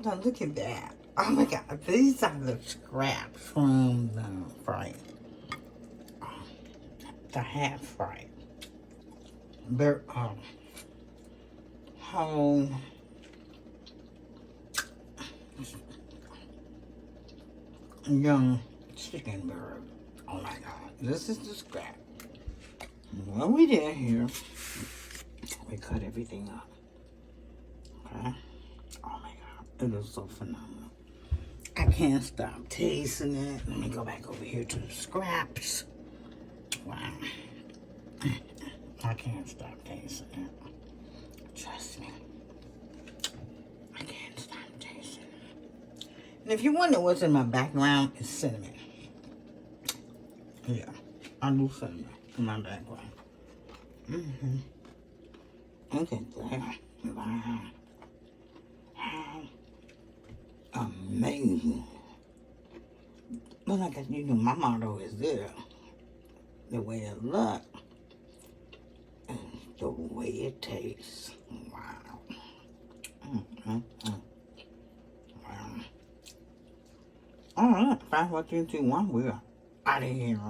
Now look at that. Oh my God, these are the scraps from the fry. The half fry. They're whole young chicken bird. Oh my God, this is the scrap. What we did here, we cut everything up. Okay? Oh my God, it is so phenomenal. I can't stop tasting it. Let me go back over here to the scraps. Wow. I can't stop tasting it. Trust me. I can't stop tasting it. And if you wonder what's in my background, it's cinnamon. Yeah, I do cinnamon in my background. Look at that. Wow. How amazing. But like you know, my motto is there. The way it looks and the way it tastes. Wow. Wow. All right, 5, 4, 3, 2, 1, we're out of here.